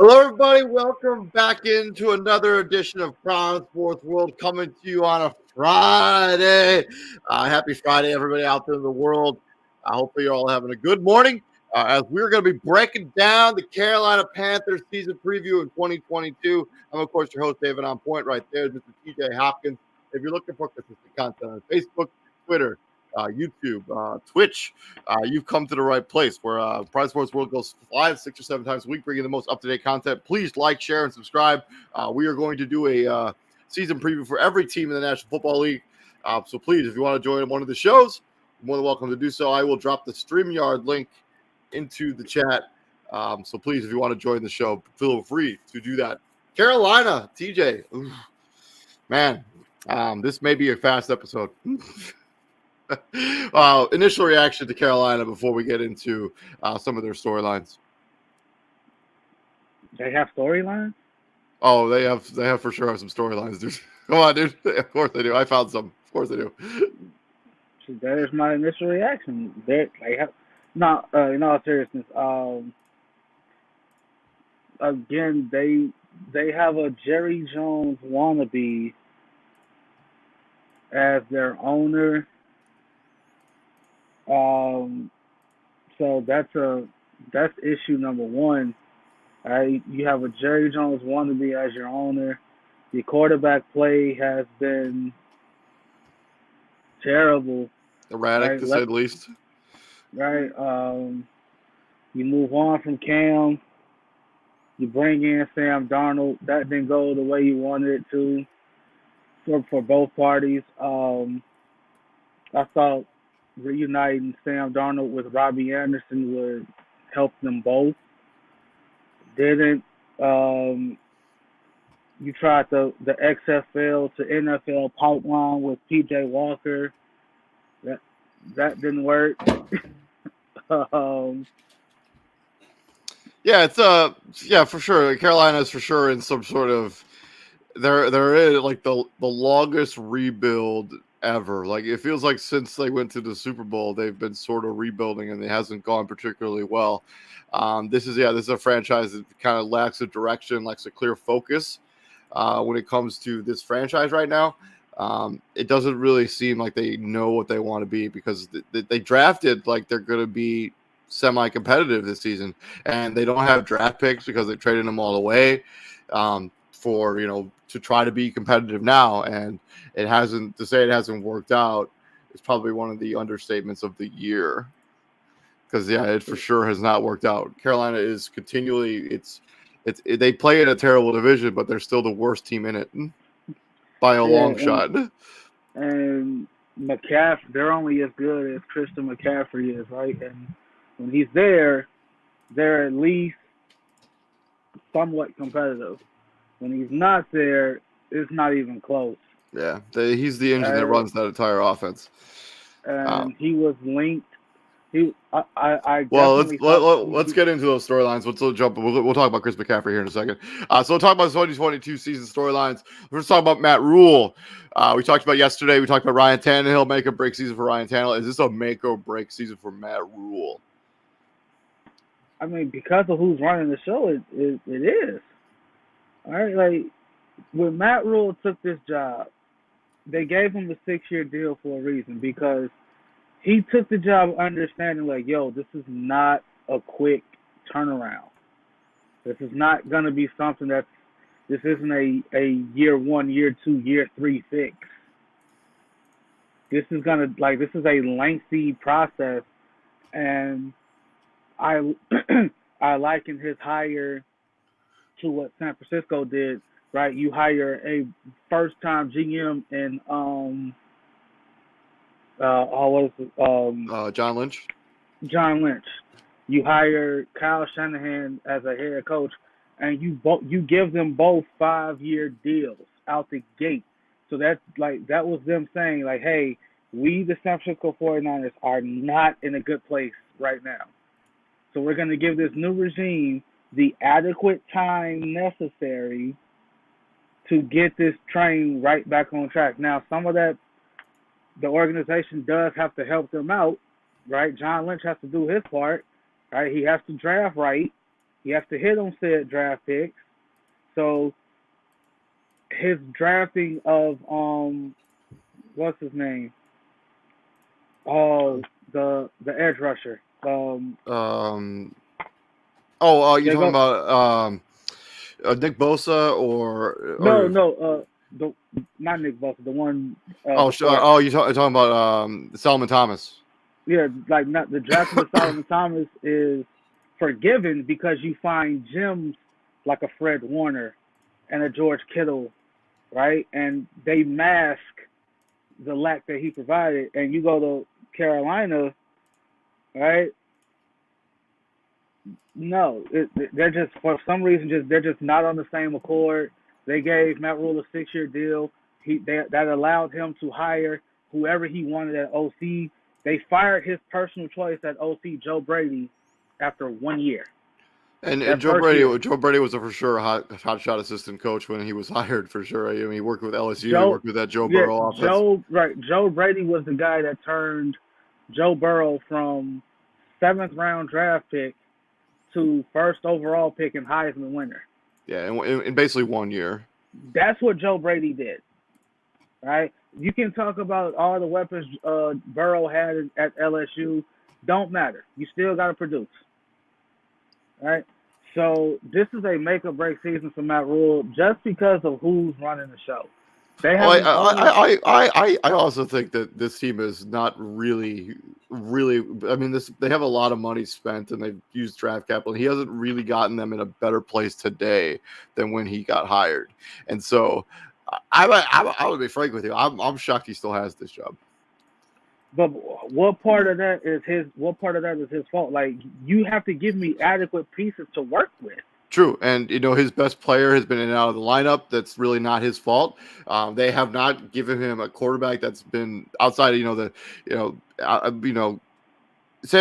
Hello, everybody. Welcome back into another edition of Prime Sports World coming to you on a Friday. Happy Friday, everybody out there in the world. Hopefully, you're all having a good morning as we're going to be breaking down the Carolina Panthers season preview in 2022. I'm, of course, your host, David On Point, right there, Mr. TJ Hopkins. If you're looking for consistent content on Facebook, Twitter, YouTube, Twitch, you've come to the right place where Pride Sports World goes live 6 or 7 times a week, bringing the most up-to-date content. Please like, share, and subscribe. We are going to do a season preview for every team in the National Football League. So please, if you want to join one of the shows, you're more than welcome to do so. I will drop the StreamYard link into the chat. So please, if you want to join the show, feel free to do that. Carolina, TJ, man, this may be a fast episode. Initial reaction to Carolina before we get into some of their storylines. They have storylines? Oh, they have for sure some storylines, dude. Come on, dude. Of course they do. I found some. Of course they do. There's my initial reaction. In all seriousness, again, they have a Jerry Jones wannabe as their owner. So that's issue number one. You have a Jerry Jones wannabe as your owner. The quarterback play has been terrible. Erratic, right, to say the least. Right. You move on from Cam. You bring in Sam Darnold. That didn't go the way you wanted it to for both parties. I thought reuniting Sam Darnold with Robbie Anderson would help them both. Didn't. You tried the XFL to NFL pipeline with PJ Walker. That didn't work. Yeah, it's for sure. Carolina is for sure in some sort of they're in like the longest rebuild ever. Like it feels like since they went to the Super Bowl, they've been sort of rebuilding, and it hasn't gone particularly well. This is a franchise that kind of lacks a direction, lacks a clear focus when it comes to this franchise right now. It doesn't really seem like they know what they want to be because they drafted like they're going to be semi-competitive this season, and they don't have draft picks because they traded them all away for to try to be competitive now, and it hasn't worked out. It's probably one of the understatements of the year because it for sure has not worked out. Carolina is continually they play in a terrible division, but they're still the worst team in it by a long shot. And McCaffrey, they're only as good as Christian McCaffrey is, right? And when he's there, they're at least somewhat competitive. When he's not there, it's not even close. Yeah, he's the engine that runs that entire offense. And he was linked. Let's get into those storylines. We'll talk about Chris McCaffrey here in a second. So we'll talk about the 2022 season storylines. We're just talking about Matt Rule. We talked about yesterday. We talked about Ryan Tannehill, make or break season for Ryan Tannehill. Is this a make or break season for Matt Rule? I mean, because of who's running the show, it is. All right, like when Matt Rule took this job, they gave him a 6-year deal for a reason because he took the job understanding like, yo, this is not a quick turnaround. This is not going to be something this isn't a year 1, year 2, year 3 fix. This is a lengthy process, and I liken his hire to what San Francisco did, right? You hire a first-time GM and John Lynch. John Lynch. You hire Kyle Shanahan as a head coach, and you give them both 5-year deals out the gate. So that was them saying like, hey, we the San Francisco 49ers are not in a good place right now. So we're going to give this new regime the adequate time necessary to get this train right back on track. Now, some of that, the organization does have to help them out, right? John Lynch has to do his part, right? He has to draft right. He has to hit on said draft picks. So his drafting of what's his name? Oh, the edge rusher. You're They talking go about Nick Bosa or the not Nick Bosa, the one before. you're talking about Solomon Thomas. Yeah, like not the drafting of Solomon Thomas is forgiven because you find gems like a Fred Warner and a George Kittle, right? And they mask the lack that he provided. And you go to Carolina, right? No, they're just for some reason they're just not on the same accord. They gave Matt Rule a 6-year deal. That allowed him to hire whoever he wanted at OC. They fired his personal choice at OC, Joe Brady, after 1 year. And That Joe first Brady, year, was a for sure hot shot assistant coach when he was hired for sure. I mean, he worked with LSU, he Joe, worked with that Joe yeah, Burrow offense. Joe Brady was the guy that turned Joe Burrow from 7th round draft pick to first overall pick and Heisman winner. Yeah, in basically 1 year. That's what Joe Brady did, right? You can talk about all the weapons Burrow had at LSU. Don't matter. You still got to produce, right? So this is a make or break season for Matt Rule just because of who's running the show. They have I also think that this team is not really. I mean, they have a lot of money spent and they've used draft capital. He hasn't really gotten them in a better place today than when he got hired, and so I would be frank with you. I'm shocked he still has this job. But what part of that is his? What part of that is his fault? Like you have to give me adequate pieces to work with. True, and his best player has been in and out of the lineup. That's really not his fault. They have not given him a quarterback that's been outside of Sam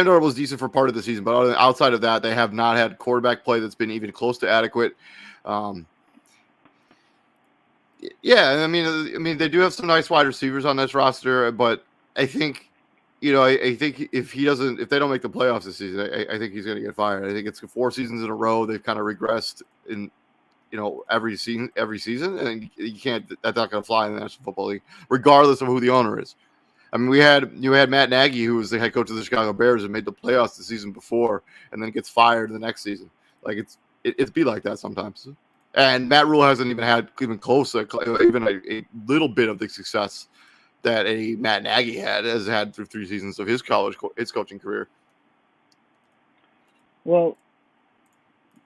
Darnold was decent for part of the season, but outside of that, they have not had quarterback play that's been even close to adequate. Yeah, I mean, they do have some nice wide receivers on this roster, but I think. I think if they don't make the playoffs this season, I think he's going to get fired. I think it's 4 seasons in a row they've kind of regressed in, every season, and you can't. That's not going to fly in the National Football League, regardless of who the owner is. I mean, you had Matt Nagy, who was the head coach of the Chicago Bears and made the playoffs the season before, and then gets fired the next season. Like it's be like that sometimes. And Matt Rule hasn't even had even close, even a little bit of the success that a Matt Nagy has had through 3 seasons of his coaching career. Well,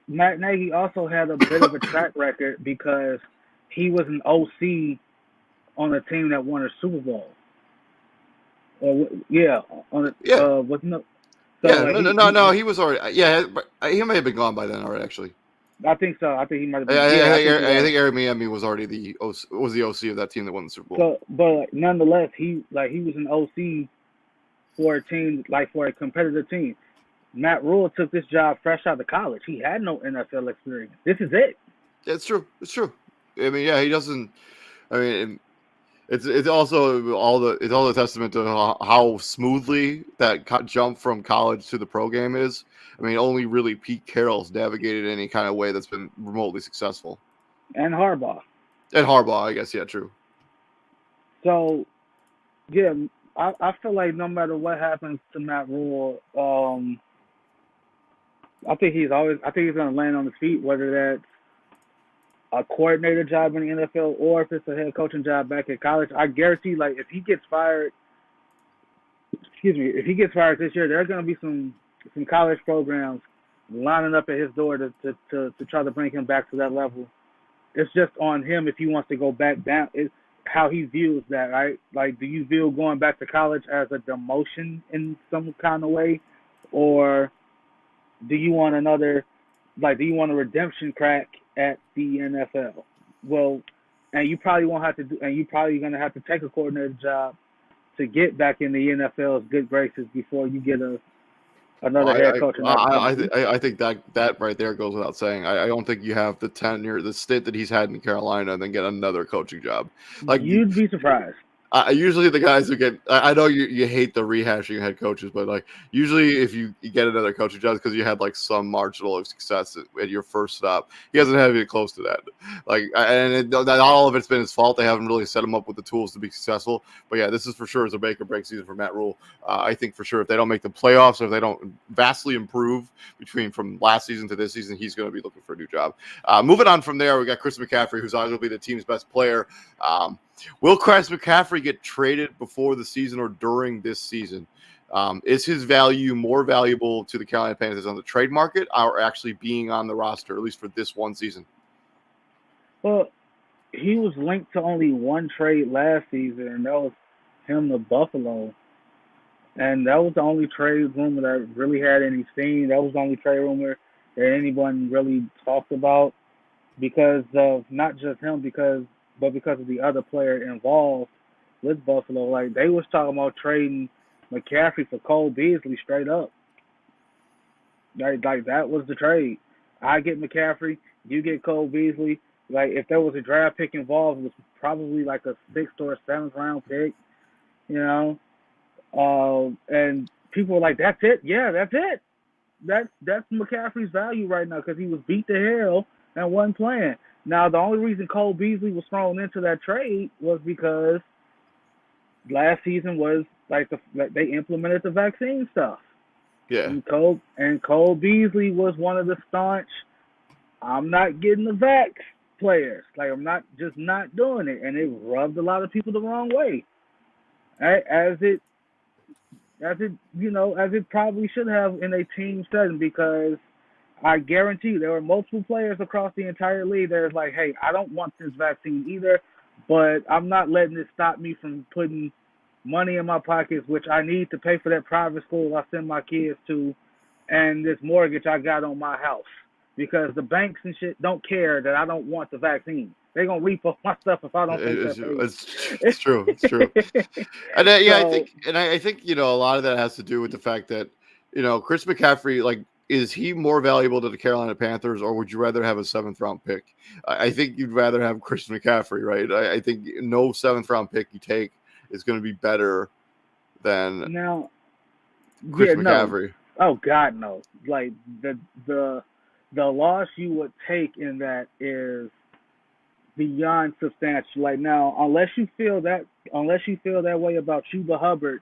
Matt Nagy also had a bit of a track record because he was an OC on a team that won a Super Bowl. Yeah, on with no. So no, he was already. Yeah, he may have been gone by then already. Actually, I think so. I think he might have been. I think Eric Miami was already the OC of that team that won the Super Bowl. So, but nonetheless, he was an OC for a team, like for a competitive team. Matt Rule took this job fresh out of college. He had no NFL experience. This is it. It's true. It's true. I mean, yeah, he doesn't. I mean, it's also all the testament to how smoothly that jump from college to the pro game is. I mean, only really Pete Carroll's navigated any kind of way that's been remotely successful. And Harbaugh. I guess, yeah, true. So, yeah, I feel like no matter what happens to Matt Rule, I think he's going to land on his feet, whether that's a coordinator job in the NFL or if it's a head coaching job back at college. I guarantee, like, if he gets fired this year, there are going to be some college programs lining up at his door to try to bring him back to that level. It's just on him if he wants to go back down. It's how he views that, right? Like, do you view going back to college as a demotion in some kind of way, or do you want a redemption crack at the NFL? Well, and you're probably going to have to take a coordinator job to get back in the NFL's good graces before you get another head coach. I think that right there goes without saying. I don't think you have the tenure, the stint that he's had in Carolina, and then get another coaching job. Like you'd be surprised. Usually the guys who get, I know you hate the rehashing head coaches, but like usually if you get another coach who does because you had like some marginal of success at your first stop, he hasn't had anything close to that. Like, not all of it's been his fault. They haven't really set him up with the tools to be successful. But yeah, this is for sure is a make or break season for Matt Rule. I think for sure if they don't make the playoffs or if they don't vastly improve from last season to this season, he's going to be looking for a new job. Moving on from there, we got Chris McCaffrey, who's arguably the team's best player. Will Chris McCaffrey get traded before the season or during this season? Is his value more valuable to the Carolina Panthers on the trade market or actually being on the roster, at least for this one season? Well, he was linked to only one trade last season, and that was him to Buffalo. And that was the only trade rumor that really had any steam. That was the only trade rumor that anyone really talked about because of not just him, but because of the other player involved with Buffalo. Like they was talking about trading McCaffrey for Cole Beasley straight up. Like that was the trade. I get McCaffrey, you get Cole Beasley. Like if there was a draft pick involved, it was probably like a 6th or a 7th round pick, you know. And people were like, "That's it? Yeah, that's it. That's McCaffrey's value right now because he was beat to hell and wasn't playing." Now the only reason Cole Beasley was thrown into that trade was because last season was like they implemented the vaccine stuff. Yeah. And Cole Beasley was one of the staunch, I'm not getting the vax players. Like I'm not doing it, and it rubbed a lot of people the wrong way. As it probably should have in a team setting because I guarantee you there were multiple players across the entire league that was like, hey, I don't want this vaccine either, but I'm not letting it stop me from putting money in my pockets, which I need to pay for that private school I send my kids to and this mortgage I got on my house because the banks and shit don't care that I don't want the vaccine. They're going to repo my stuff if I don't take that pay. It's true. It's true. And yeah, So, I think, a lot of that has to do with the fact that, Chris McCaffrey, like, is he more valuable to the Carolina Panthers or would you rather have a 7th round pick? I think you'd rather have Chris McCaffrey, right? I think no 7th round pick you take is going to be better than Chris McCaffrey. No. Oh God, no. Like the loss you would take in that is beyond substantial. Like now, unless you feel that way about Chuba Hubbard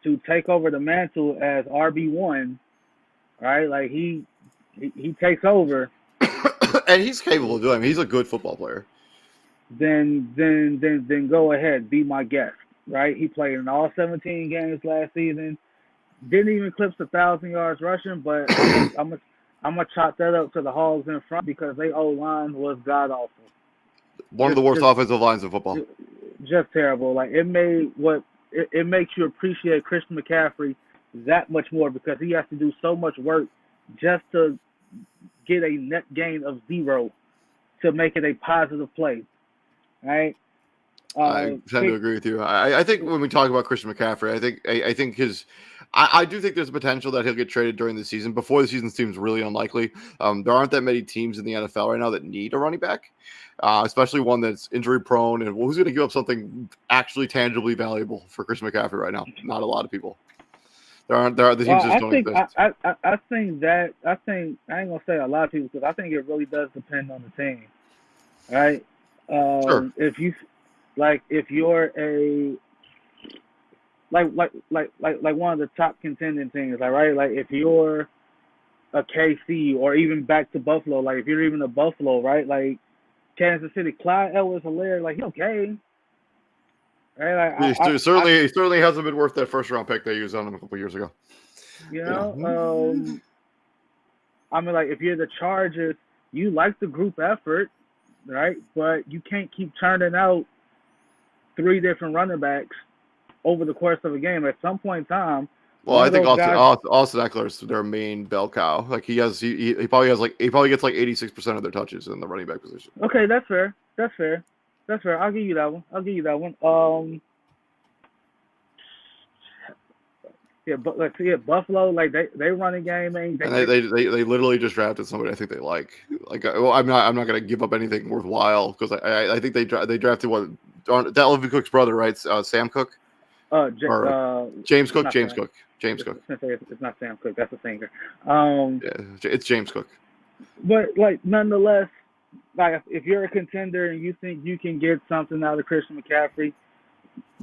to take over the mantle as RB1, right? Like he takes over, and he's capable of doing it. He's a good football player. Then go ahead, be my guest, right? He played in all 17 games last season. Didn't even eclipse 1,000 yards rushing, but I'm gonna chalk that up to the Hogs in front because their O-line was god awful. One of the worst offensive lines in football. Just terrible. Like it makes you appreciate Christian McCaffrey that much more because he has to do so much work just to get a net gain of 0 to make it a positive play. Right? I tend to agree with you. I think when we talk about Christian McCaffrey, I think I do think there's a potential that he'll get traded during the season. Before the season seems really unlikely. There aren't that many teams in the NFL right now that need a running back, especially one that's injury prone. And who's going to give up something actually tangibly valuable for Christian McCaffrey right now? Not a lot of people. The teams just don't exist. I think I ain't gonna say a lot of people because I think it really does depend on the team, right? Sure. If you're a like one of the top contending teams, like right, like if you're a KC or even back to Buffalo, like if you're even a Buffalo, right, like Kansas City, Clyde Edwards-Helaire, like he's okay. Right, like, he certainly hasn't been worth that 1st round pick they used on him a couple years ago. You know, I mean, like if you're the Chargers, you like the group effort, right? But you can't keep turning out 3 different running backs over the course of a game. At some point in time, well, I think Austin Eckler is their main bell cow. Like he probably gets like 86% of their touches in the running back position. Okay, that's fair. I'll give you that one. Yeah, but let's see it. Buffalo, like they running game ain't. They literally just drafted somebody I think they like. Well, I'm not going to give up anything worthwhile because I think they drafted Dalvin Cook's brother, right? Sam Cook or James Cook. James Sam. Cook. James Cook. It's not Sam Cook. That's a singer. Yeah, it's James Cook. But like nonetheless, like if you're a contender and you think you can get something out of Christian McCaffrey,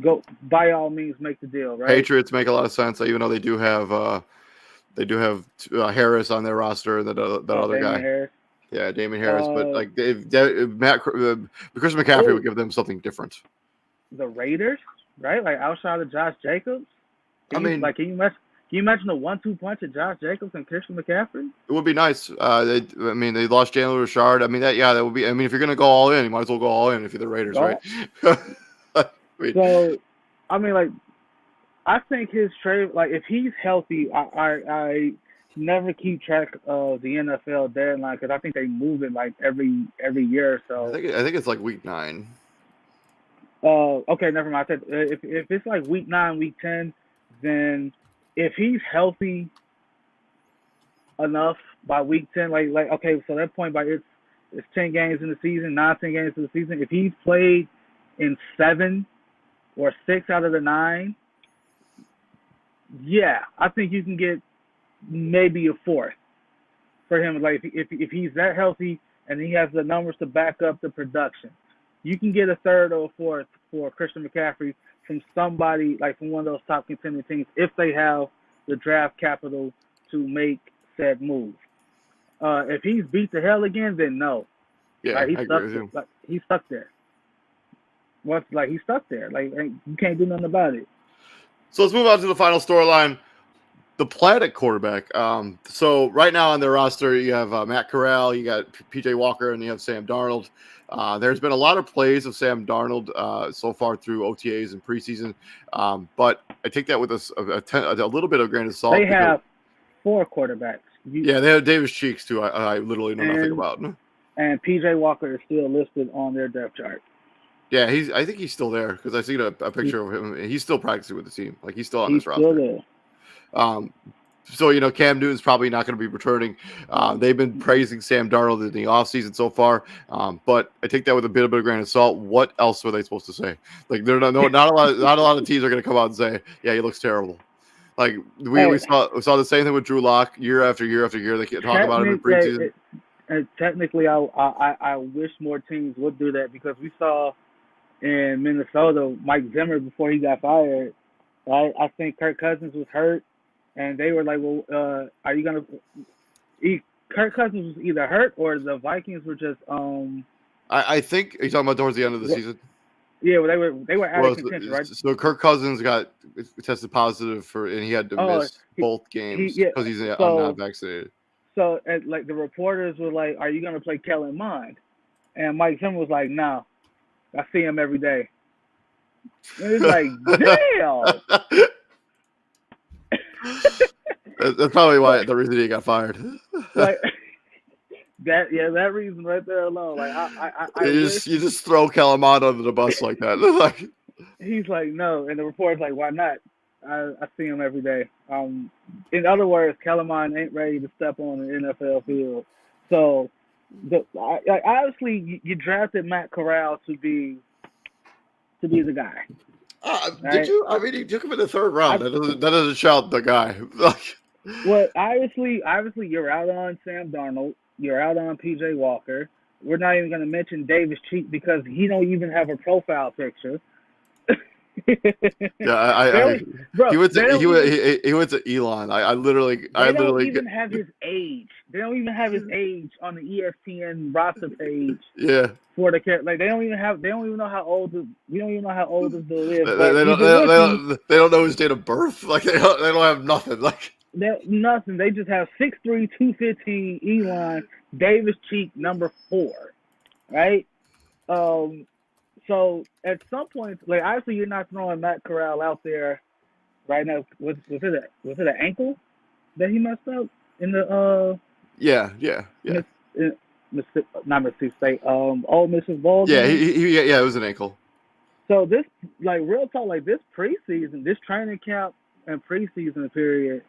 go by all means make the deal. Right? Patriots make a lot of sense, even though they do have Harris on their roster and that other Damon guy. Harris. Yeah, Damon Harris. But like Christian McCaffrey would give them something different. The Raiders, right? Like outside of Josh Jacobs. Can you imagine the 1-2 punch of Josh Jacobs and Christian McCaffrey? It would be nice. They lost Jalen Richard. That would be. If you're gonna go all in, you might as well go all in if you're the Raiders, right? So, I think his trade, like if he's healthy, I never keep track of the NFL deadline because I think they move it like every year or so. I think it's like week 9. Okay, never mind. I said if it's like week 9, week 10, then if he's healthy enough by week 10, okay, so that point it's 10 games in the season, 10 games in the season. If he's played in 7 or 6 out of the 9, yeah, I think you can get maybe a 4th for him. Like if he's that healthy and he has the numbers to back up the production, you can get a 3rd or a 4th for Christian McCaffrey from somebody like from one of those top contending teams if they have the draft capital to make said move. If he's beat to hell again, then no. Yeah, I agree with you. Like he's stuck there. He's stuck there. Like you can't do nothing about it. So let's move on to the final storyline. The Planet quarterback. So right now on their roster, you have Matt Corral, you got PJ Walker, and you have Sam Darnold. There's been a lot of plays of Sam Darnold so far through OTAs and preseason, but I take that with a little bit of grain of salt. They have 4 quarterbacks. They have Davis Cheeks too. I literally know nothing about. And PJ Walker is still listed on their depth chart. Yeah, I think he's still there because I seen a picture of him. He's still practicing with the team. Like he's still on this roster. Still there. So Cam Newton's probably not going to be returning. They've been praising Sam Darnold in the offseason so far, but I take that with a bit of a grain of salt. What else were they supposed to say? Like not a lot of teams are going to come out and say, "Yeah, he looks terrible." Like we saw the same thing with Drew Lock year after year after year. They talk about him in preseason. Technically, I wish more teams would do that because we saw in Minnesota Mike Zimmer before he got fired. Right? I think Kirk Cousins was hurt. And they were like, well, are you going to – Kirk Cousins was either hurt or the Vikings were just I think – are you talking about towards the end of the season? Yeah, well, they were out of contention, right? So Kirk Cousins got tested positive and he had to miss both games because he's not vaccinated. So, like, the reporters were like, are you going to play Kellen Mond? And Mike Zimmer was like, no, I see him every day. And it's like, damn! That's probably the reason he got fired. Like that reason right there alone. Like you just throw Kellen Mond under the bus like that. Like he's like no, and the reporter's like, why not? I see him every day. In other words, Kellen Mond ain't ready to step on the NFL field. So, obviously, you drafted Matt Corral to be the guy. Right? Did you? I mean, he took him in the 3rd round. That doesn't shout the guy. Well, obviously, you're out on Sam Darnold. You're out on PJ Walker. We're not even going to mention Davis Cheek because he don't even have a profile picture. Yeah, he went to Elon. They don't even have his age. They don't even have his age on the ESPN roster page. Yeah. For the they don't even know how old we don't even know how old this dude is. They don't know his date of birth. Like they don't have nothing. Like nothing. They just have 6'3", 215 Elon Davis Cheek number 4, right? So at some point, like obviously you're not throwing Matt Corral out there right now. Was it an ankle that he messed up in the Yeah. Not Mississippi State. Ole Miss's ball game? Yeah, it was an ankle. So this, like real talk, like this preseason, this training camp and preseason period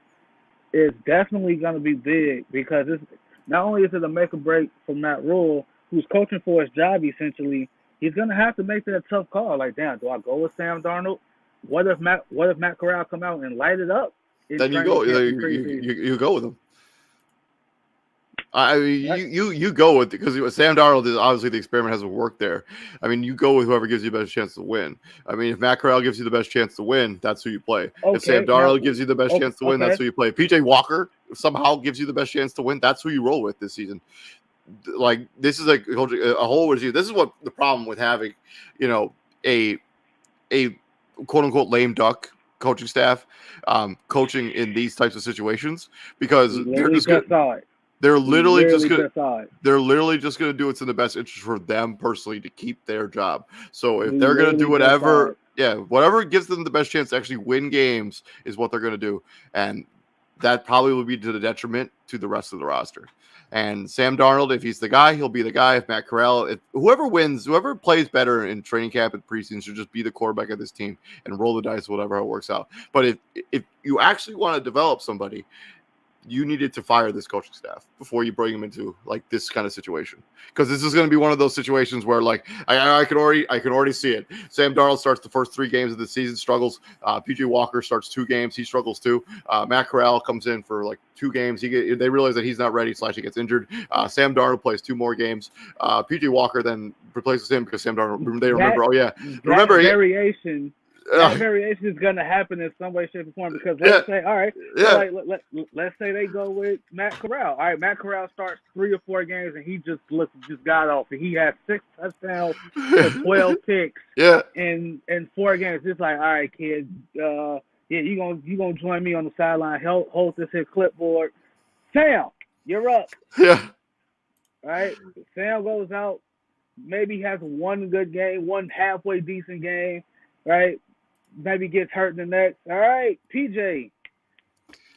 is definitely going to be big because it's not only is it a make or break for Matt Rule, who's coaching for his job essentially, he's gonna have to make that tough call. Like, damn, do I go with Sam Darnold? What if Matt Corral come out and light it up in Then you training go, camp and you preseason? you go with him. I mean, Right? you go with because Sam Darnold is obviously the experiment hasn't worked there. I mean, you go with whoever gives you the best chance to win. I mean, if Matt Corral gives you the best chance to win, that's who you play. If Sam Okay, now, Darnold gives you the best chance to win, that's okay, who you play. If PJ Walker somehow gives you the best chance to win, that's who you roll with this season. Like this is a whole review. This is what the problem with having, you know, a quote unquote lame duck coaching staff, coaching in these types of situations because we they're literally just good. just saw it. They're We literally just literally gonna just saw it. they're literally just gonna do what's in the best interest for them personally to keep their job. So if We they're gonna do literally just saw whatever, it. yeah, whatever gives them the best chance to actually win games is what they're gonna do. And that probably will be to the detriment to the rest of the roster. And Sam Darnold, if he's the guy, he'll be the guy. If Matt Corral, if whoever wins, whoever plays better in training camp and preseason should just be the quarterback of this team and roll the dice, whatever how it works out. But if you actually want to develop somebody, you needed to fire this coaching staff before you bring them into like this kind of situation, because this is going to be one of those situations where like I can already see it. Sam Darnold starts the first 3 games of the season, struggles. PJ Walker starts 2 games, he struggles too. Matt Corral comes in for like 2 games, they realize that he's not ready, / he gets injured. Sam Darnold plays 2 more games. PJ Walker then replaces him because Sam Darnold, they That remember, oh yeah, that remember he, variation that variation is going to happen in some way, shape, or form. Because let's say, all right, so yeah, like let's say they go with Matt Corral. All right, Matt Corral starts 3 or 4 games and he just got off. And he has 6 touchdowns for 12 picks yeah, in 4 games. It's like, all right, kid, yeah, you gonna join me on the sideline, hold this here clipboard. Sam, you're up. yeah. All right, Sam goes out, maybe has one good game, one halfway decent game, right? Maybe gets hurt in the next. All right, PJ,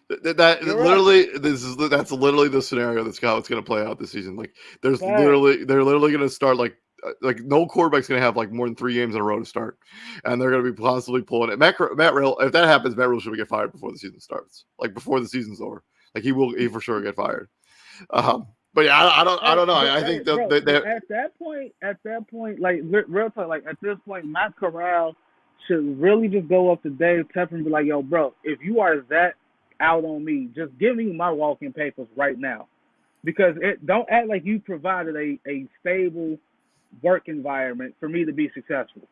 That you're up. literally that's literally the scenario that's how it's going to play out this season. Like they're Right. literally going to start like no quarterback's going to have like more than 3 games in a row to start, and they're going to be constantly pulling it. Matt Rule, if that happens, Matt Rule should get fired before the season starts, like before the season's over. Like he for sure get fired. But yeah, I Hey, don't know. but I hey, think bro, that but at that point, like real talk, like at this point, Matt Corral should really just go up to Dave Tepper and be like, "Yo, bro, if you are that out on me, just give me my walking papers right now." Because it don't act like you provided a stable work environment for me to be successful.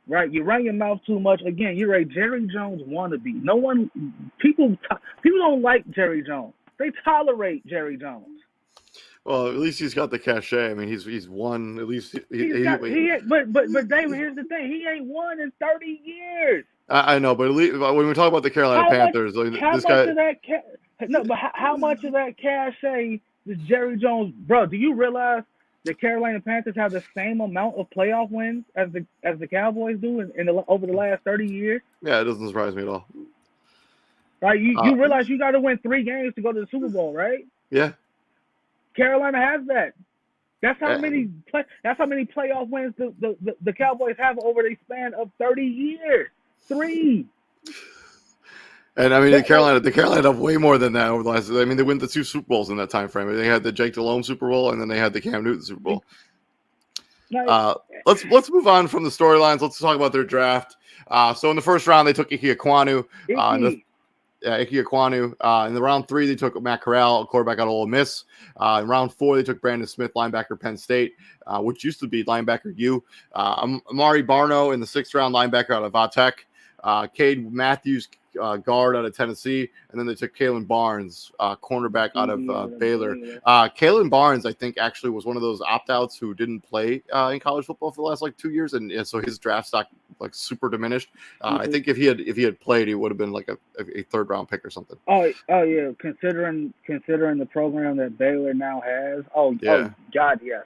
Right? You run your mouth too much. Again, you're a Jerry Jones wannabe. No one, people don't like Jerry Jones. They tolerate Jerry Jones. well, at least he's got the cachet. I mean, he's won at least. But David, here's the thing. He ain't won in 30 years. I know, but at least when we talk about the Carolina How much? Panthers, like, How this much guy. of that? No, but how much of that cachet does Jerry Jones, bro? Do you realize the Carolina Panthers have the same amount of playoff wins as the Cowboys do over the last 30 years? Yeah, it doesn't surprise me at all. Right? You Uh, you realize you got to win 3 games to go to the Super Bowl, right? yeah, Carolina has that. That's how and, many playoff wins the Cowboys have over the span of 30 years. 3. I mean That, like, the Carolina have way more than that over the last. I mean, they win the 2 Super Bowls in that time frame. They had the Jake Delhomme Super Bowl, and then they had the Cam Newton Super Bowl. like Let's move on from the storylines. Let's talk about their draft. So in the first round, they took Ike Ekwonu. Icky. Ike Ekwonu. In the round 3, they took Matt Corral, a quarterback out of Ole Miss. In round 4, they took Brandon Smith, linebacker, Penn State, which used to be linebacker U. Amari Barno in the 6th round, linebacker out of Vatech. Cade Matthews, guard out of Tennessee, and then they took Kalen Barnes, cornerback out of Baylor. Kalen Barnes, I think, actually was one of those opt-outs who didn't play in college football for the last like 2 years, and so his draft stock like super diminished. I think if he had played, he would have been like a 3rd round pick or something. Oh yeah. Considering the program that Baylor now has. Oh God, yes.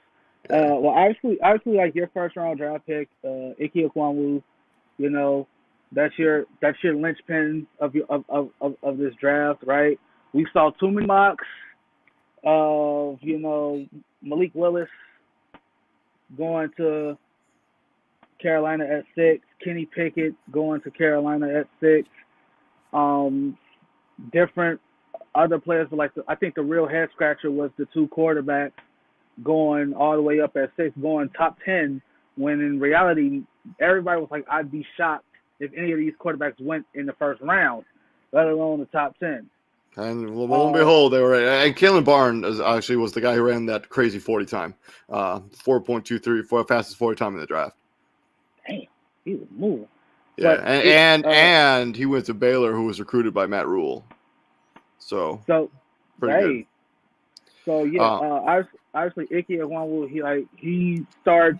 Yeah. Well, obviously, like your first round draft pick, Ike Ekwonu, you know, that's your linchpin of this draft, right? We saw too many mocks of Malik Willis going to Carolina at 6, Kenny Pickett going to Carolina at 6, different other players, but like I think the real head scratcher was the 2 quarterbacks going all the way up at 6, going top 10 when in reality, everybody was like, I'd be shocked if any of these quarterbacks went in the first round, let alone the top 10. And lo and behold, they were right. And Kalen Barnes actually was the guy who ran that crazy 40 time, 4.23, fastest 40 time in the draft. Damn, he was moving. Yeah, But and he went to Baylor, who was recruited by Matt Rule. So pretty good. So yeah, obviously Ike Ekwomu, he starts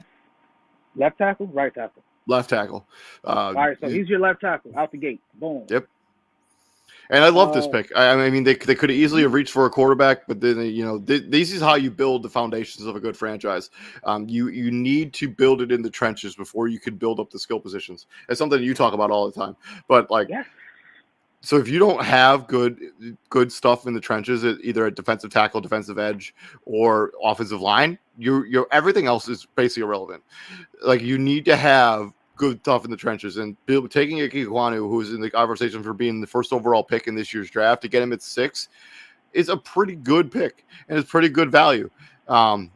left tackle, right tackle. Left tackle. All right, so he's your left tackle out the gate. Boom. Yep. And I love this pick. I mean, they could have easily have reached for a quarterback, but then this is how you build the foundations of a good franchise. You need to build it in the trenches before you can build up the skill positions. It's something you talk about all the time. But so if you don't have good stuff in the trenches, either a defensive tackle, defensive edge, or offensive line, your everything else is basically irrelevant. Like, you need to have good stuff in the trenches, and taking Ike Ekwomu, who's in the conversation for being the first overall pick in this year's draft, to get him at 6 is a pretty good pick, and it's pretty good value. For an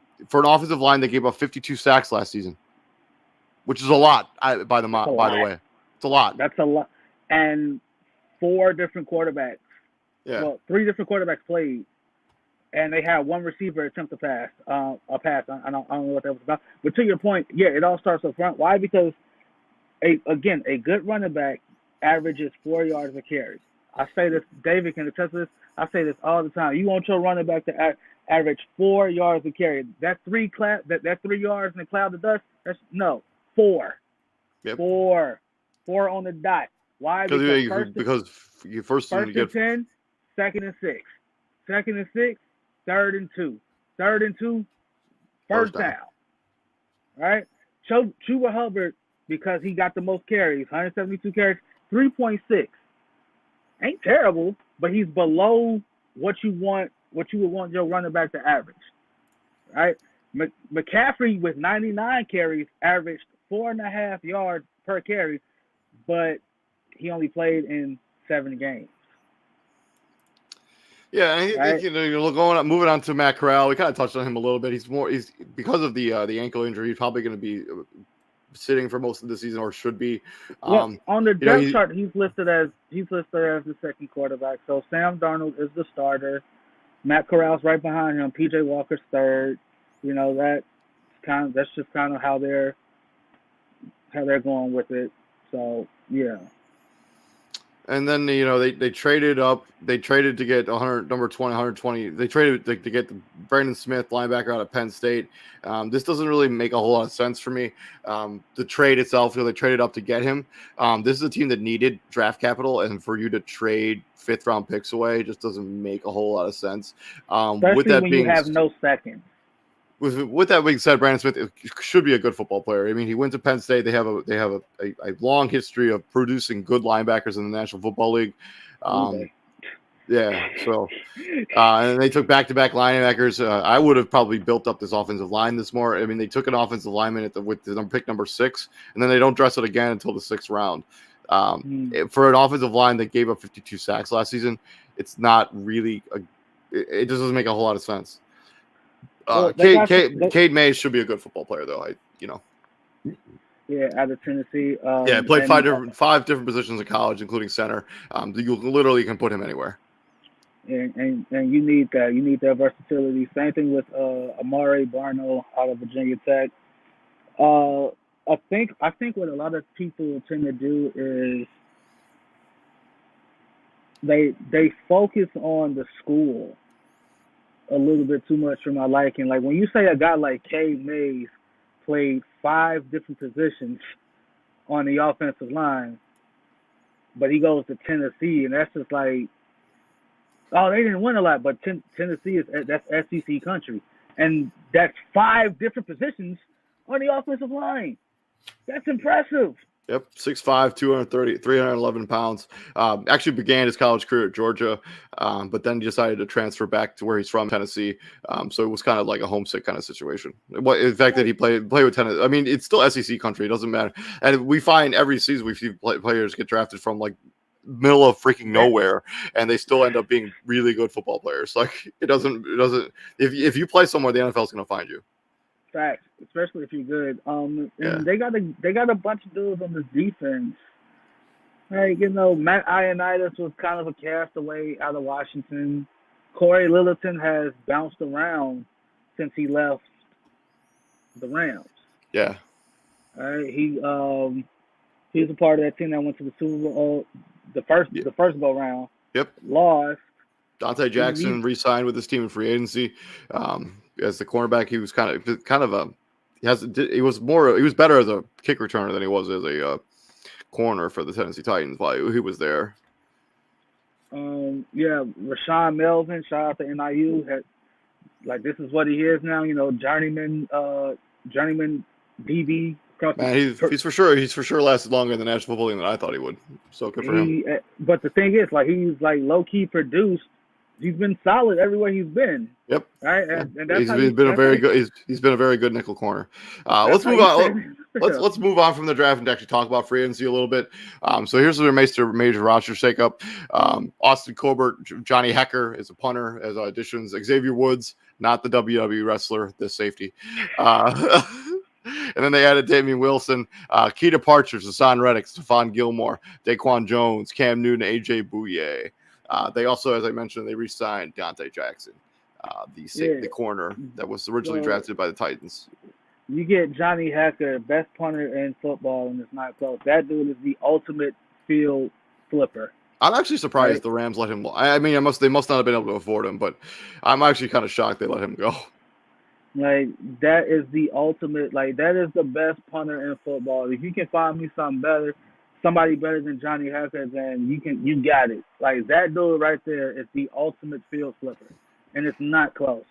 offensive line that gave up 52 sacks last season, which is a lot. By the way, it's a lot. That's a lot, and 4 different quarterbacks. Yeah. Well, 3 different quarterbacks played, and they had one receiver attempt to pass. A pass. I don't know what that was about. But to your point, yeah, it all starts up front. Why? Because a good running back averages 4 yards a carry. I say this, David can attest to this. I say this all the time. You want your running back to average 4 yards a carry. That 3 yards in the cloud of dust. That's 4. Yep. 4 on the dot. Why? Because you first and 10, second and 6, second and 6, third and 2, third and 2, first down. All right. Chuba Hubbard, because he got the most carries, 172 carries, 3.6. Ain't terrible, but he's below what you would want your running back to average. Right? McCaffrey with 99 carries averaged 4.5 yards per carry, but he only played in 7 games. Yeah, and moving on to Matt Corral. We kind of touched on him a little bit. He's because of the ankle injury. He's probably going to be sitting for most of the season, or should be. On the depth chart, he's listed as the second quarterback. So Sam Darnold is the starter. Matt Corral's right behind him. PJ Walker's third. That's just kind of how they're going with it. So yeah. And then they traded up. They traded to get 120. They traded to get Brandon Smith, linebacker out of Penn State. This doesn't really make a whole lot of sense for me. The trade itself, they traded up to get him. This is a team that needed draft capital, and for you to trade 5th round picks away just doesn't make a whole lot of sense. Especially when you have no second. With that being said, Brandon Smith should be a good football player. I mean, he went to Penn State. They have a long history of producing good linebackers in the National Football League. Yeah. So, and they took back-to-back linebackers. I would have probably built up this offensive line this more. I mean, they took an offensive lineman with the pick number 6, and then they don't dress it again until the 6th round. For an offensive line that gave up 52 sacks last season, it's not really it just doesn't make a whole lot of sense. Cade Mays should be a good football player, though. Yeah, out of Tennessee. Played 5 different positions in college, including center. You literally can put him anywhere. And you need that. You need that versatility. Same thing with Amari Barno out of Virginia Tech. I think what a lot of people tend to do is they focus on the school a little bit too much for my liking. Like, when you say a guy like Cade Mays played 5 different positions on the offensive line, but he goes to Tennessee, and that's just like, oh, they didn't win a lot, but Tennessee that's SEC country, and that's 5 different positions on the offensive line. That's impressive. Yep, 6'5", 311 pounds. Actually began his college career at Georgia, but then decided to transfer back to where he's from, Tennessee. So it was kind of like a homesick kind of situation. In fact, that he played with Tennessee. I mean, it's still SEC country. It doesn't matter. And we find every season we see players get drafted from like middle of freaking nowhere, and they still end up being really good football players. Like, it doesn't. If you play somewhere, the NFL is going to find you. Facts, especially if you're good. Yeah, And they got a bunch of dudes on this defense. Like, Matt Ioannidis was kind of a castaway out of Washington. Corey Littleton has bounced around since he left the Rams. yeah, Right? He was a part of that team that went to the Super Bowl, yeah. the first go round, Yep. lost. Dante He needs Jackson re-signed with his team in free agency as the cornerback. He was kind of a he was better as a kick returner than he was as a corner for the Tennessee Titans while he was there. yeah, Rashawn Melvin, shout out to NIU. Like this is what he is now. Journeyman DB across Man, the. he's for sure lasted longer in the National Football League than I thought he would. So good for him. But the thing is, like he's like low key produced. He's been solid everywhere he's been. Yep. Right, Yeah. and that's He's how you. been a That's how very you, good. He's been a very good nickel corner. that's Let's how move you on. say it. Let's move on from the draft and actually talk about free agency a little bit. So here's their major roster shakeup. Austin Colbert, Johnny Hecker is a punter as auditions. Xavier Woods, not the WWE wrestler, the safety. And then they added Damian Wilson, key departures: Hassan Reddick, Stephon Gilmore, Daquan Jones, Cam Newton, AJ Bouye. They also, as I mentioned, they re-signed Dante Jackson, the corner that was originally drafted by the Titans. You get Johnny Hacker, best punter in football, and it's not close. That dude is the ultimate field flipper. I'm actually surprised Right? the Rams let him. I mean, they must not have been able to afford him, but I'm actually kind of shocked they let him go. Like that is the ultimate. Like that is the best punter in football. If you can find me somebody better than Johnny Hacker, then you got it. Like that dude right there is the ultimate field flipper, and it's not close.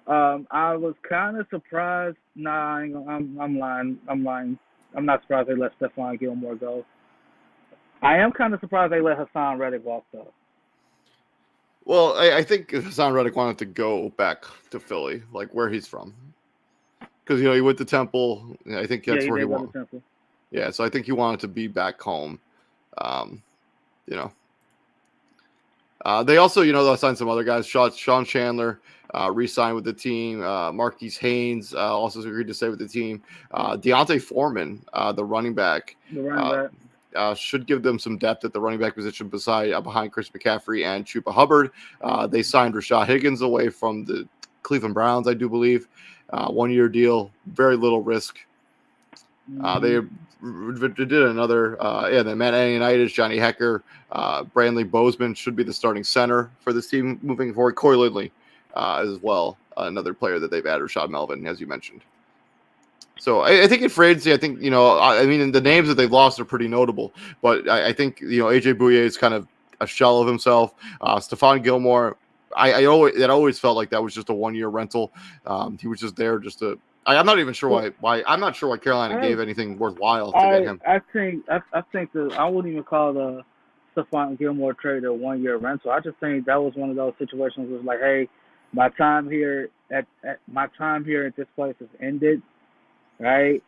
I was kind of surprised. Nah, I'm lying. I'm not surprised they let Stephon Gilmore go. I am kind of surprised they let Hassan Reddick walk though. Well, I think Hassan Reddick wanted to go back to Philly, like where he's from, because he went to Temple. I think that's Yeah, where he he did go to wanted. Temple. Yeah, so I think he wanted to be back home. Um, you know, they also, signed some other guys. Sean Chandler re-signed with the team. Marquise Haynes also agreed to stay with the team. Deontay Foreman, the running back, The running back. should give them some depth at the running back position behind Chris McCaffrey and Chuba Hubbard. They signed Rashad Higgins away from the Cleveland Browns, I do believe. 1-year deal, very little risk. They did another, then Matt Ioannidis, Johnny Hecker, Brandley Bozeman should be the starting center for this team moving forward. Corey Lidley as well, another player that they've added, Rashad Melvin, as you mentioned. So I think in free agency, I think, I mean, the names that they've lost are pretty notable, but I think, AJ Bouye is kind of a shell of himself. Stephon Gilmore, I always felt like that was just a 1-year rental. He was just there just to. I'm not even sure why. I'm not sure why Carolina gave anything worthwhile to get him. I think I wouldn't even call the Stephon Gilmore trade a 1-year rental. I just think that was one of those situations where it's like, hey, my time here at this place has ended. Right?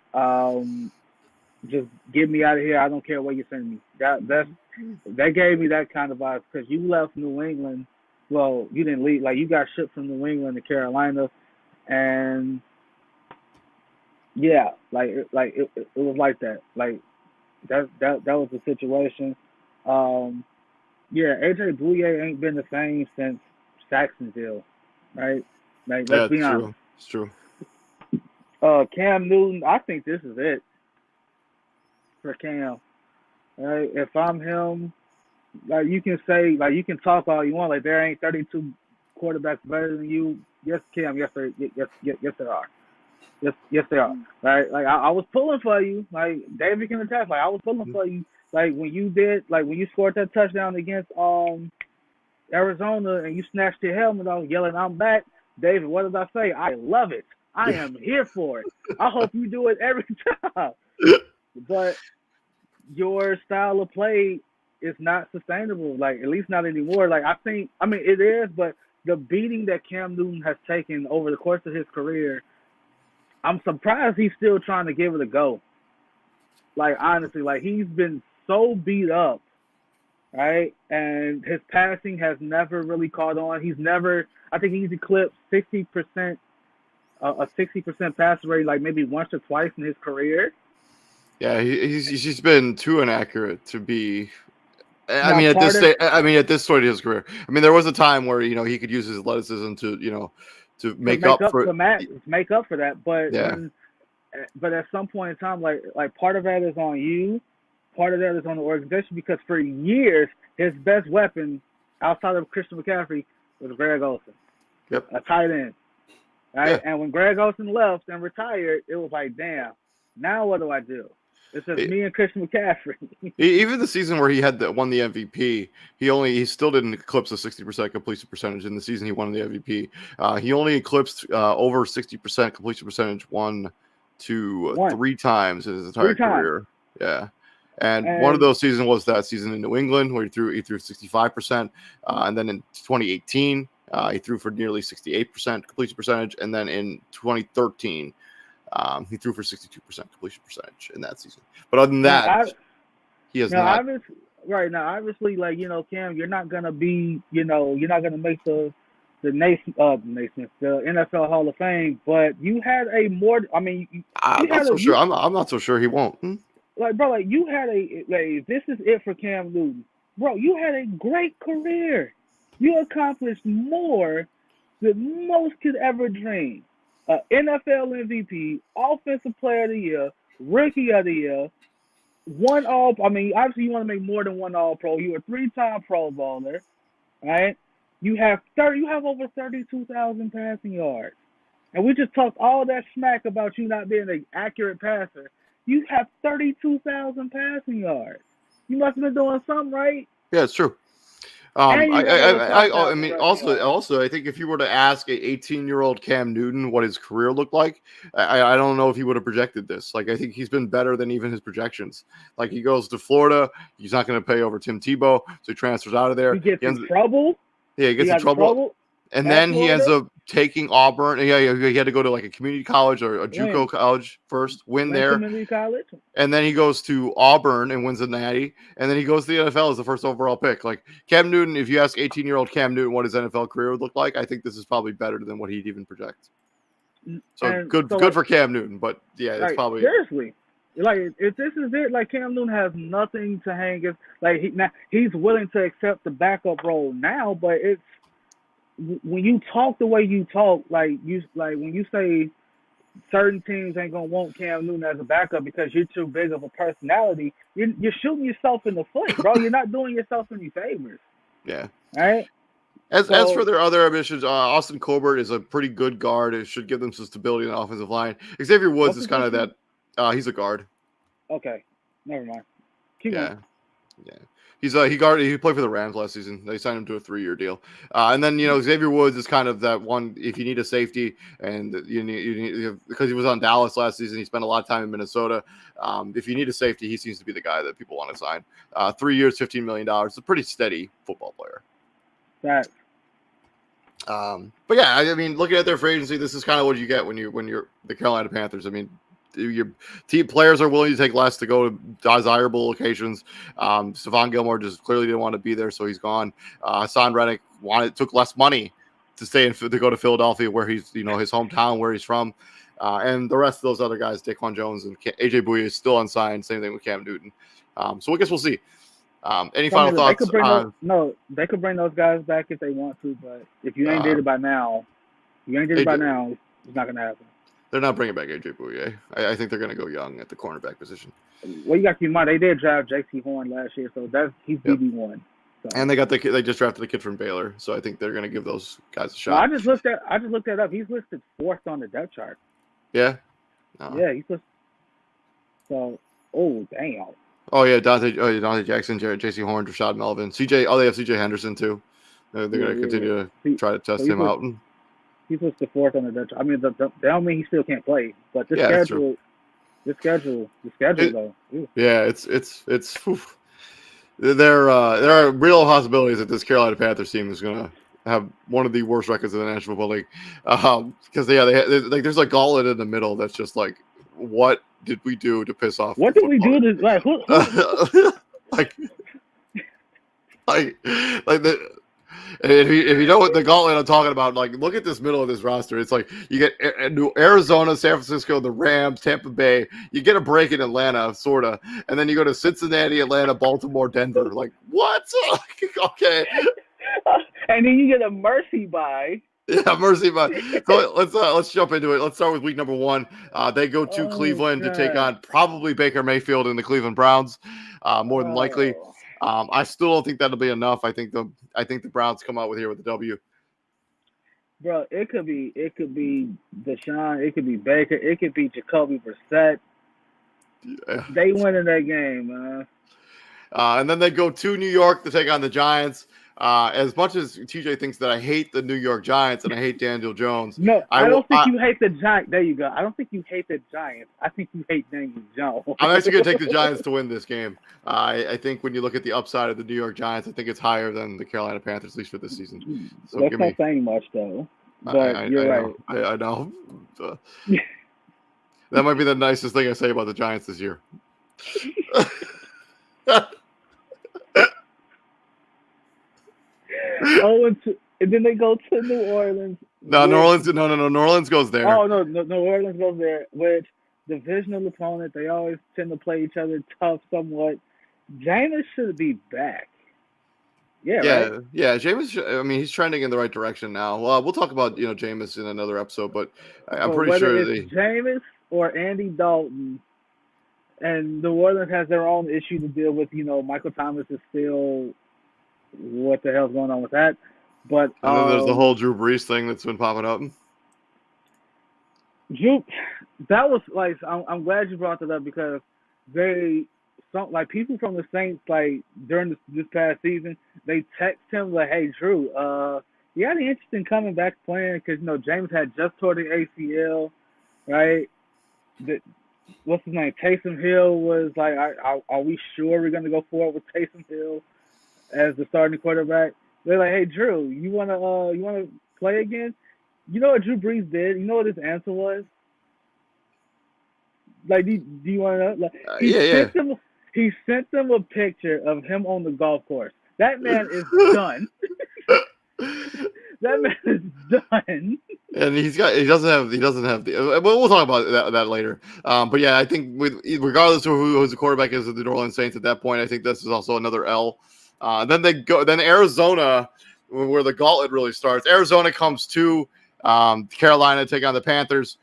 Just get me out of here. I don't care where you send me. That gave me that kind of vibe because you left New England. Well, you didn't leave. Like you got shipped from New England to Carolina, and yeah, it was like that. Like that was the situation. Yeah, AJ Bouye ain't been the same since Saxonville, right? Like let's be honest. It's true. Cam Newton, I think this is it for Cam. Right? If I'm him, like you can talk all you want. Like there ain't 32 quarterbacks better than you. Yes, Cam. Yes, there. Yes, there are. Yes, they are. Right? Like I was pulling for you. Like David can attest. Like I was pulling for you. Like when you scored that touchdown against Arizona and you snatched your helmet off, yelling, "I'm back." David, what did I say? I love it. I am here for it. I hope you do it every time. But your style of play is not sustainable. Like at least not anymore. Like I mean it is, but the beating that Cam Newton has taken over the course of his career, I'm surprised he's still trying to give it a go. Like honestly, like he's been so beat up, right? And his passing has never really caught on. I think he's eclipsed 60% a 60% passer rate like maybe once or twice in his career. Yeah, he's just been too inaccurate to be. I Now, mean, at this part of stage, I mean, at this point of his career, I mean, there was a time where he could use his athleticism to to make up for. make up for that, Yeah, but at some point in time, like part of that is on you, part of that is on the organization because for years his best weapon outside of Christian McCaffrey was Greg Olsen, yep, a tight end, right? yeah. And when Greg Olsen left and retired, it was like, damn, now what do I do? It's just me and Christian McCaffrey. Even the season where he won the MVP, he still didn't eclipse a 60% completion percentage. In the season he won the MVP, he only eclipsed over 60% completion percentage one to three times in his entire career. Yeah. And one of those seasons was that season in New England where he threw 65%, and then in 2018 he threw for nearly 68% completion percentage, and then in 2013 he threw for 62% completion percentage in that season. But other than that, he has not. Obviously, right now, obviously, like Cam, you're not gonna be, you're not gonna make the NFL Hall of Fame. But you had a more, I mean, I'm not so sure. I'm not so sure he won't. Like, bro, like you had this is it for Cam Newton, bro. You had a great career. You accomplished more than most could ever dream. NFL MVP, Offensive Player of the Year, Rookie of the Year, obviously you want to make more than one All-Pro. You were a 3-time Pro Bowler, right? You have over 32,000 passing yards. And we just talked all that smack about you not being an accurate passer. You have 32,000 passing yards. You must have been doing something right. Yeah, it's true. I mean, also, I think if you were to ask a 18-year-old Cam Newton what his career looked like, I don't know if he would have projected this. Like, I think he's been better than even his projections. Like, he goes to Florida, he's not going to pay over Tim Tebow, so he transfers out of there. He gets in trouble. Yeah, he gets in trouble. And then he ends up taking Auburn. Yeah, he had to go to like a community college or a JUCO college first, win there. Community college. And then he goes to Auburn and wins the Natty. And then he goes to the NFL as the first overall pick. Like Cam Newton, if you ask 18-year-old Cam Newton what his NFL career would look like, I think this is probably better than what he'd even project. So good for Cam Newton. But yeah, it's probably seriously. Like if this is it, like Cam Newton has nothing to hang his he's willing to accept the backup role now, but it's when you talk the way you talk, when you say certain teams ain't gonna want Cam Newton as a backup because you're too big of a personality, you're shooting yourself in the foot, bro. You're not doing yourself any favors. Yeah. Right. As for their other ambitions, Austin Colbert is a pretty good guard. It should give them some stability in the offensive line. Xavier Woods is kind of that. He's a guard. Okay, never mind. Keep going. Yeah. He played for the Rams last season. They signed him to a 3-year deal. And then Xavier Woods is kind of that one. If you need a safety, and you need because he was on Dallas last season, he spent a lot of time in Minnesota. If you need a safety, he seems to be the guy that people want to sign. 3 years, $15 million. It's a pretty steady football player. That. But yeah, I mean, looking at their free agency, this is kind of what you get when you're the Carolina Panthers. I mean, your team players are willing to take less to go to desirable locations. Stephon Gilmore just clearly didn't want to be there, so he's gone. Hassan Reddick took less money to go to Philadelphia, where he's his hometown, where he's from. And the rest of those other guys, Daquan Jones and AJ Bouye, is still unsigned. Same thing with Cam Newton. So I guess we'll see. Any final thoughts? They could bring those guys back if they want to, but if you ain't did it by now, it's not gonna happen. They're not bringing back AJ Bouye. I think they're going to go young at the cornerback position. Well, you got to keep in mind they did draft J.C. Horn last year, so he's BB1. So. And they just drafted the kid from Baylor, so I think they're going to give those guys a shot. Well, I just looked that up. He's listed 4th on the depth chart. Yeah. Yeah, he's listed. So, damn. Oh yeah, Dante Jackson, J.C. Horn, Rashad Melvin, CJ. Oh, they have CJ Henderson too. They're going to continue to try to test him out. He's listed 4th on the Dutch. I mean, they don't mean he still can't play, but the schedule though. Ew. Yeah, it's. There are real possibilities that this Carolina Panthers team is going to have one of the worst records in the National Football League, because there's a gauntlet in the middle that's just like, what did we do to piss off? What did we do to like? If you know what the gauntlet I'm talking about, like look at this middle of this roster. It's like you get Arizona, San Francisco, the Rams, Tampa Bay. You get a break in Atlanta, sorta, and then you go to Cincinnati, Atlanta, Baltimore, Denver. Like what? Okay, And then you get a mercy bye. yeah, mercy, but so let's jump into it. Let's start with week number 1. They go to Oh Cleveland to take God. on probably Baker Mayfield and the Cleveland Browns, more than likely. Oh, I still don't think that'll be enough. I think the Browns come out with a W. bro, it could be Deshaun, it could be Baker, it could be Jacoby Brissett. Yeah. They win in that game, man. And then they go to New York to take on the Giants. As much as TJ thinks that I hate the New York Giants and I hate Daniel Jones, No, I I will. don't think you hate the Giants. There you go. I don't think you hate the Giants. I think you hate Daniel Jones. I'm actually going to take the Giants to win this game. I think when you look at the upside of the New York Giants, I think it's higher than the Carolina Panthers, at least for this season. So That's give not me. saying much though. But you're right. I know. That might be the nicest thing I say about the Giants this year. And then they go to New Orleans. No, New Orleans. No. New Orleans goes there. Oh no, New Orleans goes there. Which divisional opponent? They always tend to play each other tough, somewhat. Jameis should be back. Yeah, right. Yeah. Jameis. I mean, he's trending in the right direction now. Well, we'll talk about Jameis in another episode, but I'm But pretty whether sure it's Jameis or Andy Dalton, and New Orleans has their own issue to deal with. Michael Thomas is still what the hell's going on with that. But and then there's the whole Drew Brees thing that's been popping up. Drew, that was like I'm glad you brought that up because people from the Saints during this past season they text him like, hey Drew, you got any interest in coming back playing? Because James had just tore the ACL, right? What's his name? Taysom Hill was like, are we sure we're gonna go forward with Taysom Hill as the starting quarterback? They're like, hey Drew, you wanna play again? You know what Drew Brees did? You know what his answer was? Like, do you want to know? Like, he sent them a picture of him on the golf course. That man is done. That man is done. And he doesn't have the. We'll talk about that later. But yeah, I think regardless of who the quarterback is of the New Orleans Saints at that point, I think this is also another L. Then Arizona, where the gauntlet really starts. Arizona comes to Carolina, take on the Panthers.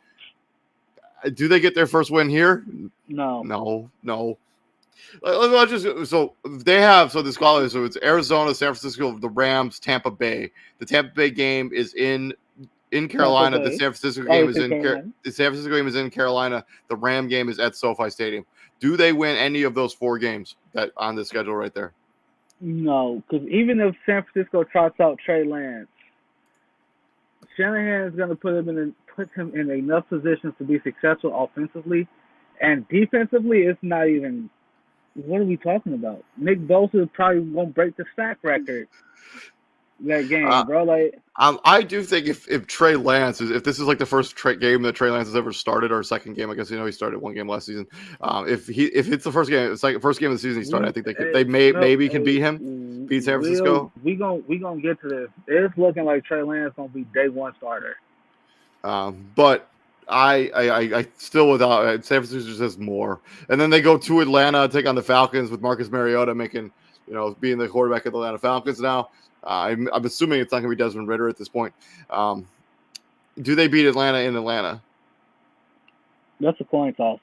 Do they get their first win here? No. So they have this gauntlet. So it's Arizona, San Francisco, the Rams, Tampa Bay. The Tampa Bay game is in Carolina. The San Francisco game is in the San Francisco game is in Carolina. The Ram game is at SoFi Stadium. Do they win any of those 4 games that on the schedule right there? No, because even if San Francisco trots out Trey Lance, Shanahan is going to put him in enough positions to be successful offensively, and defensively, it's not even. What are we talking about? Nick Bosa is probably going to break the sack record that game, bro. Like, I do think if Trey Lance if this is like the first game that Trey Lance has ever started, or second game, I guess he started one game last season. If it's the first game, it's like first game of the season he started. I think they maybe can beat San Francisco. We gonna get to this. It's looking like Trey Lance gonna be day one starter. But I still without San Francisco just has more. And then they go to Atlanta, take on the Falcons with Marcus Mariota being the quarterback of the Atlanta Falcons now. I'm assuming it's not going to be Desmond Ridder at this point. Do they beat Atlanta in Atlanta? That's a coin toss.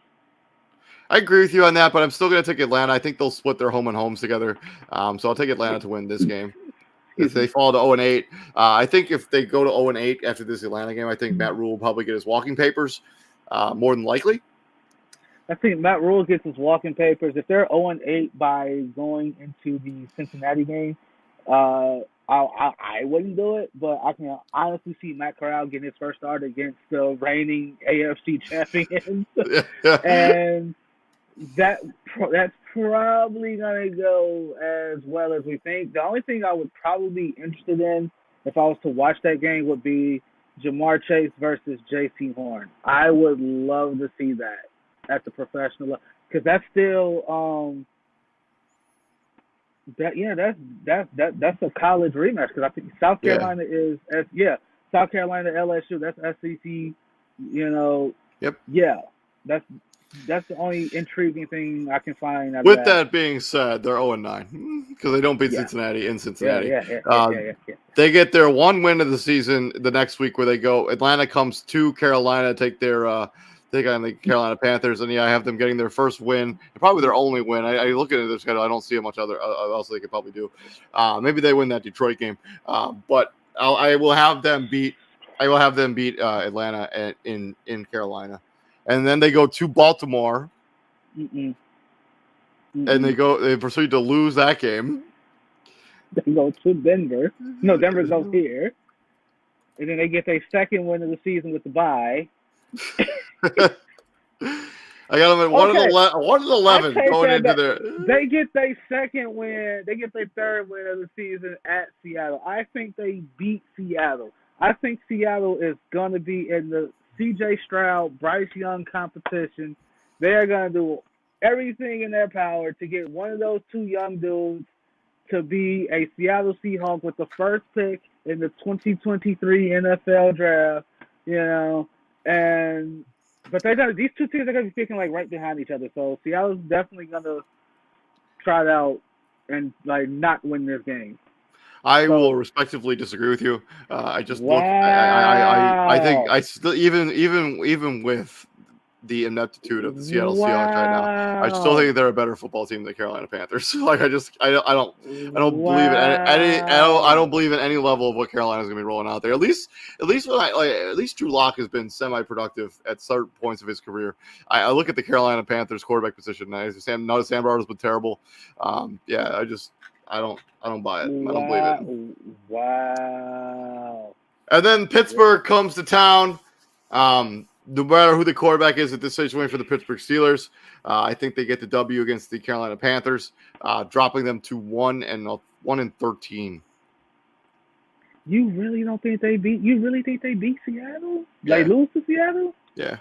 I agree with you on that, but I'm still going to take Atlanta. I think they'll split their home and homes together. So I'll take Atlanta to win this game. If they fall to 0-8, I think if they go to 0-8 after this Atlanta game, I think Matt Rule will probably get his walking papers, more than likely. I think Matt Rule gets his walking papers. If they're 0-8 by going into the Cincinnati game, I wouldn't do it, but I can honestly see Matt Corral getting his first start against the reigning AFC champions, and that's probably gonna go as well as we think. The only thing I would probably be interested in if I was to watch that game would be Jamar Chase versus J.C. Horn. I would love to see that at the professional level because that's still That's a college rematch because I think South Yeah. Carolina is South Carolina LSU, that's SEC. You know, Yep. yeah, that's that's the only intriguing thing I can find out of With that. that being said, they're 0-9 because they don't beat Yeah, Cincinnati in yeah, Cincinnati. yeah, yeah, yeah, Uh, yeah, yeah, yeah. they get their one win of the season the next week where they go. Atlanta comes to Carolina, take on the Carolina Panthers, and yeah, I have them getting their first win, probably their only win. I look at their schedule, I don't see much other else they could probably do. Maybe they win that Detroit game, but I will have them beat. I will have them beat Atlanta in Carolina, and then they go to Baltimore Mm-mm, and mm-mm. they proceed to lose that game. They go to Denver. No, Denver goes here, and then they get their second win of the season with the bye. I got them at Okay, 1-11 take going that into back. their. They get their second win. They get their third win of the season at Seattle. I think they beat Seattle. I think Seattle is going to be in the C.J. Stroud, Bryce Young competition. They are going to do everything in their power to get one of those two young dudes to be a Seattle Seahawk with the first pick in the 2023 NFL draft. You know, and but these two teams are gonna be picking like right behind each other. So Seattle's definitely gonna try it out and like not win this game. I will So respectively disagree with you. I just look. I think wow, I still even with the ineptitude of the Seattle Seahawks right now, I still wow, think they're a better football team than the Carolina Panthers. Like I don't believe in I don't wow, believe in any level of what Carolina's gonna be rolling out there. At least when at least Drew Lock has been semi productive at certain points of his career. I look at the Carolina Panthers quarterback position. Sam Bradford's been terrible. Yeah, I don't buy it. I don't believe it. wow, wow. And then Pittsburgh comes to town. No matter who the quarterback is at this situation for the Pittsburgh Steelers, I think they get the W against the Carolina Panthers, dropping them to 1-13. You really don't think they beat? You really think they beat Seattle? Like Yeah, lose to Seattle? yeah,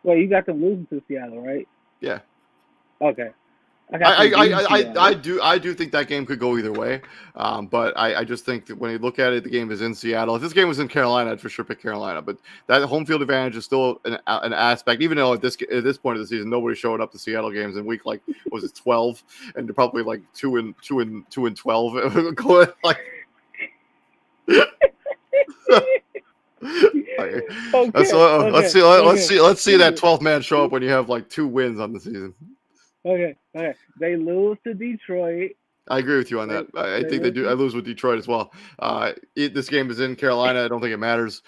Well, you got them losing to Seattle, right? yeah. Okay. I got them beating Seattle. I do think that game could go either way, but I just think that when you look at it, the game is in Seattle. If this game was in Carolina, I'd for sure pick Carolina. But that home field advantage is still an aspect. Even though at this point of the season, nobody showed up to Seattle games in week like was it 12, and they're probably like 2-12 going like. Okay, okay, okay, Let's see that okay, 12th man show up when you have like 2 wins on the season. okay, okay. They lose to Detroit. I agree with you on that. I They think they lose do. I to lose with Detroit as well. This game is in Carolina. I don't think it matters.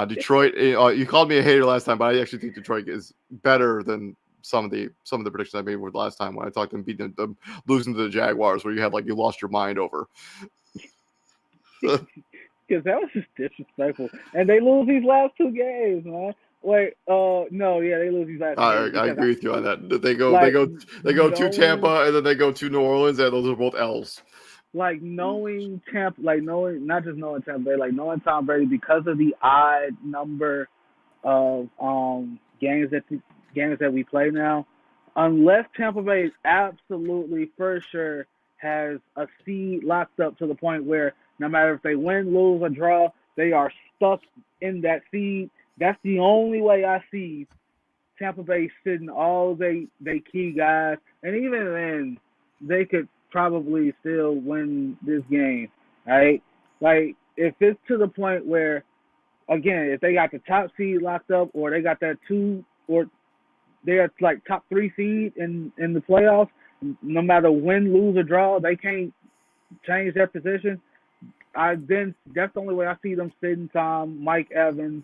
Detroit. You called me a hater last time, but I actually think Detroit is better than some of the predictions I made with last time when I talked them beating them losing to the Jaguars, where you had like you lost your mind over. because that was just disrespectful. And they lose these last two games, man. Wait, no, yeah, they lose these last two games I because agree with you on that. like They go to no Tampa and then they go to New Orleans, and those are both L's. like knowing Tampa, like knowing not just knowing Tampa Bay, like knowing Tom Brady because of the odd number of games that we play now. Unless Tampa Bay absolutely for sure has a seed locked up to the point where no matter if they win, lose, or draw, they are stuck in that seed. That's the only way I see Tampa Bay sitting all they key guys, and even then, they could probably still win this game, right? Like if it's to the point where, again, if they got the top seed locked up, or they got that two, or they're like top three seed in the playoffs, no matter win, lose, or draw, they can't change their position. That's the only way I see them sitting Tom, Mike Evans,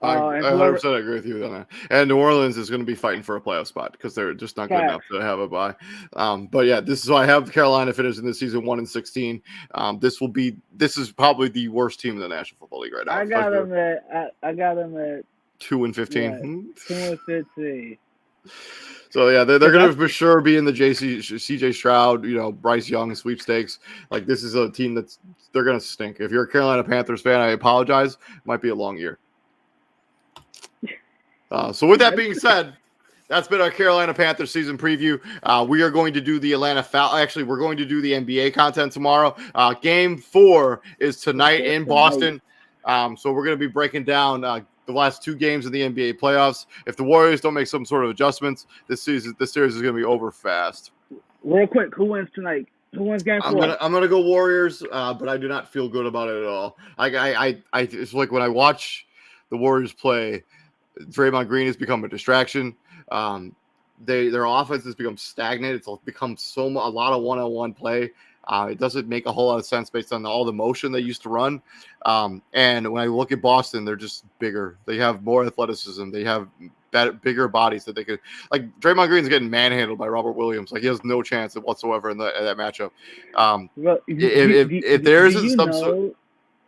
I and whoever. 100% agree with you on that. And New Orleans is going to be fighting for a playoff spot because they're just not good enough Facts. to have a bye. But yeah, this is so I have Carolina finishing the season 1-16. This is probably the worst team in the National Football League right now. I got them at 2-15. what 2-15. So yeah, they're Because going to that's for sure be in the CJ Stroud, Bryce Young sweepstakes. Like this is a team they're going to stink. If you're a Carolina Panthers fan, I apologize. It might be a long year. So with that being said, That's been our Carolina Panthers season preview. We are going to do the Actually, we're going to do the NBA content tomorrow. Game 4 is tonight in Boston. So we're going to be breaking down the last 2 games of the NBA playoffs. If the Warriors don't make some sort of adjustments, this series is going to be over fast. Real quick, who wins tonight? Who wins game 4? I'm gonna go Warriors, but I do not feel good about it at all. It's like when I watch the Warriors play, Draymond Green has become a distraction. Their offense has become stagnant. It's become a lot of one-on-one play. It doesn't make a whole lot of sense based on all the motion they used to run. And when I look at Boston, they're just bigger. They have more athleticism. They have bigger bodies that they could. Like Draymond Green's getting manhandled by Robert Williams. Like he has no chance whatsoever in that matchup. If there isn't some sort.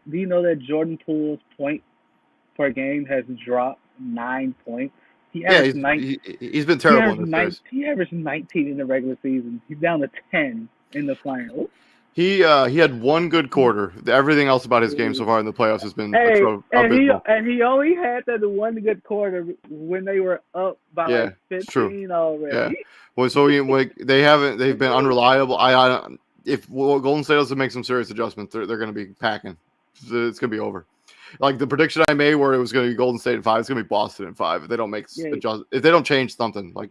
Do you know that Jordan Poole's point per game has dropped 9 points? He's been terrible in this series. He averaged 19 in the regular season. He's down to 10 in the finals. He had one good quarter. Everything else about his game so far in the playoffs has been abysmal. And he only had that one good quarter when they were up by 15 already. Yeah. Well, so they've been unreliable. If Golden State doesn't make some serious adjustments, they're going to be packing. It's going to be over. Like the prediction I made where it was going to be Golden State in 5, it's going to be Boston in 5. If they don't make if they don't change something, like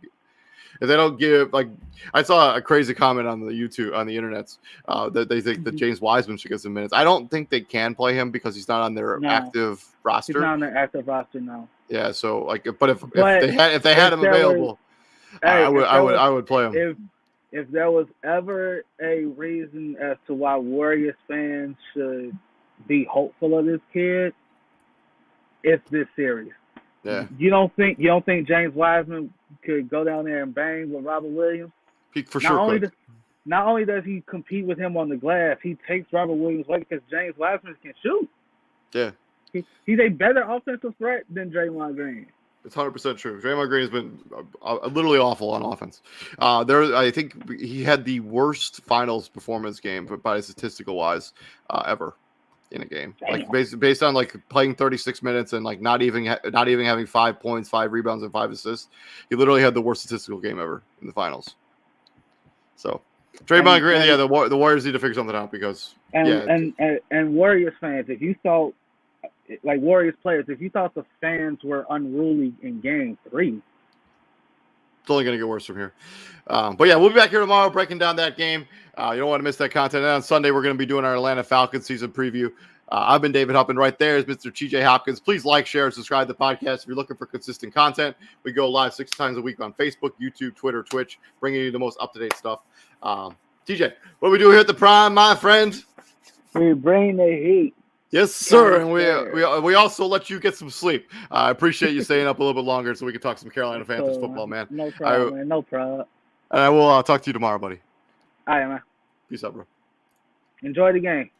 if they don't give, like I saw a crazy comment on the internets that they think that James Wiseman should get some minutes. I don't think they can play him because he's not on their active roster. He's not on their active roster now. Yeah, so like, but if they had him available, I would play him. If there was ever a reason as to why Warriors fans should be hopeful of this kid, it's this series. Yeah. You don't think James Wiseman could go down there and bang with Robert Williams? He for sure could. Not only does he compete with him on the glass, he takes Robert Williams away because James Wiseman can shoot. Yeah. He's a better offensive threat than Draymond Green. It's 100% true. Draymond Green has been literally awful on offense. I think he had the worst finals performance game, by statistical wise, ever in a game. Damn. Like based on like playing 36 minutes and like not even having 5 points, 5 rebounds, and 5 assists. He literally had the worst statistical game ever in the finals. So Draymond Green, the Warriors need to figure something out because and Warriors fans, if you thought like Warriors players, if you thought the fans were unruly in game 3, it's only going to get worse from here. But yeah, we'll be back here tomorrow breaking down that game. You don't want to miss that content. And on Sunday, we're going to be doing our Atlanta Falcons season preview. I've been David Hupp, and right there is Mr. TJ Hopkins. Please like, share, and subscribe to the podcast if you're looking for consistent content. We go live 6 times a week on Facebook, YouTube, Twitter, Twitch, bringing you the most up-to-date stuff. TJ, what do we do here at the Prime, my friend? We bring the heat. Yes, sir. And we also let you get some sleep. I appreciate you staying up a little bit longer so we can talk some Carolina Panthers football, man. No problem, man. No problem. And I will talk to you tomorrow, buddy. All right, man. Peace out, bro. Enjoy the game.